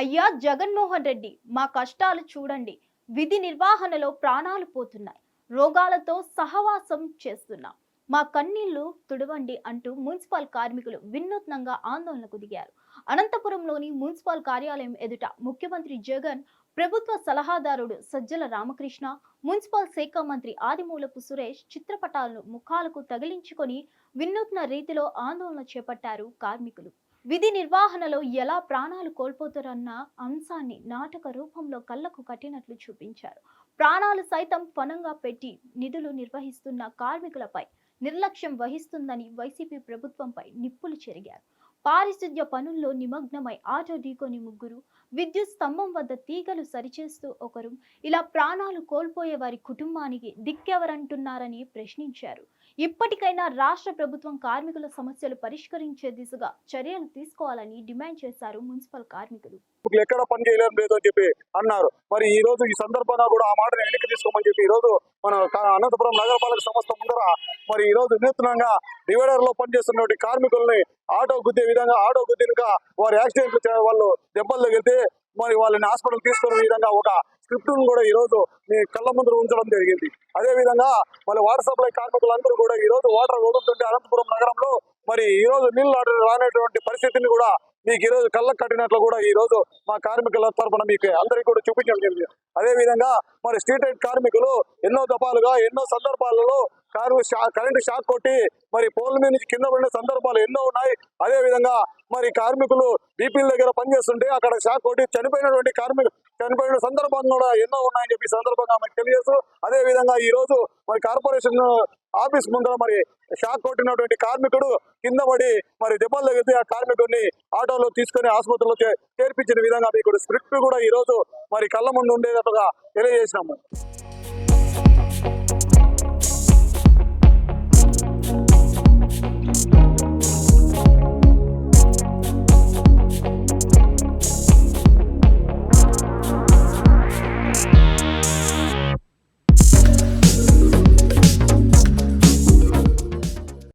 అయ్యా జగన్మోహన్ రెడ్డి, మా కష్టాలు చూడండి. విధి నిర్వహణలో ప్రాణాలు పోతున్నాయి. రోగాలతో సహవాసం చేస్తున్నాం. మా కన్నీళ్లు తుడవండి అంటూ మున్సిపల్ కార్మికులు వినూత్నంగా ఆందోళనకు దిగారు. అనంతపురంలోని మున్సిపల్ కార్యాలయం ఎదుట ముఖ్యమంత్రి జగన్, ప్రభుత్వ సలహాదారుడు సజ్జల రామకృష్ణ, మున్సిపల్ శాఖ మంత్రి ఆదిమూలపు సురేష్ చిత్రపటాలను ముఖాలకు తగిలించుకొని వినూత్న రీతిలో ఆందోళన చేపట్టారు కార్మికులు. విధి నిర్వహణలో ఎలా ప్రాణాలు కోల్పోతారన్న అంశాన్ని నాటక రూపంలో కళ్లకు కట్టినట్లు చూపించారు. ప్రాణాలు సైతం పణంగా పెట్టి నిధులు నిర్వహిస్తున్న కార్మికులపై నిర్లక్ష్యం వహిస్తుందని వైసీపీ ప్రభుత్వంపై నిప్పులు చెరిగారు. పారిశుద్ధ్య పనుల్లో నిమగ్నమై ఆటో ఢీకొని ముగ్గురు, విద్యుత్ స్తంభం వద్ద తీగలు సరిచేస్తూ ఒకరు, ఇలా ప్రాణాలు కోల్పోయే వారి కుటుంబానికి దిక్కెవరంటున్నారని ప్రశ్నించారు. ఇప్పటికైనా రాష్ట్ర ప్రభుత్వం కార్మికుల సమస్యలు పరిష్కరించే దిశగా చర్యలు తీసుకోవాలని డిమాండ్ చేశారు మున్సిపల్ కార్మికులు. ఎక్కడ పని చేయలేం లేదు అని చెప్పి అన్నారు. మరి ఈ రోజు ఈ సందర్భంగా కూడా ఆ మాటను వెనక్కి తీసుకోమని చెప్పి ఈ రోజు మన అనంతపురం నగరపాలక సంస్థ ముందర మరి ఈ రోజు వినూత్నంగా డివైడర్ లో పనిచేస్తున్నటువంటి కార్మికుల్ని ఆటో గుద్దినగా వారి యాక్సిడెంట్ వాళ్ళు దెబ్బలు తగిలితే మరి వాళ్ళని హాస్పిటల్ తీసుకునే విధంగా ఒక స్క్రిప్ట్ కూడా ఈ రోజు మీ కళ్ళ ముందు ఉంచడం జరిగింది. అదే విధంగా మరి వాటర్ సప్లై కార్మికులందరూ కూడా ఈ రోజు వాటర్ వదులుతుంటే అనంతపురం నగరంలో మరి ఈ రోజు నీళ్లు రానటువంటి పరిస్థితిని కూడా మీకు ఈ రోజు కళ్ళకు కట్టినట్లు కూడా ఈ రోజు మా కార్మికుల తరఫున మీకు అందరికీ కూడా చూపించడం జరిగింది. అదే విధంగా మరి స్ట్రీట్ లైట్ కార్మికులు ఎన్నో దఫాలుగా ఎన్నో సందర్భాలలో కరెంటు షాక్ కొట్టి మరి పోల్ మీద నుంచి కింద పడిన సందర్భాలు ఎన్నో ఉన్నాయి. అదే విధంగా మరి కార్మికులు బీపీల దగ్గర పనిచేస్తుంటే అక్కడ షాక్ కొట్టి చనిపోయిన సందర్భాలు కూడా ఎన్నో ఉన్నాయని చెప్పి సందర్భంగా మనకు తెలియజేస్తూ, అదే విధంగా ఈ రోజు మరి కార్పొరేషన్ ఆఫీస్ ముందర మరి షాక్ కొట్టినటువంటి కార్మికుడు కింద పడి మరి దెబ్బలు తగిలితే ఆ కార్మికుడిని ఆటోలో తీసుకుని ఆసుపత్రిలో చేర్పించిన విధంగా మీకు స్క్రిప్ట్ కూడా ఈ రోజు మరి కళ్ళ ముందు ఉండేటట్టుగా తెలియజేసినాము.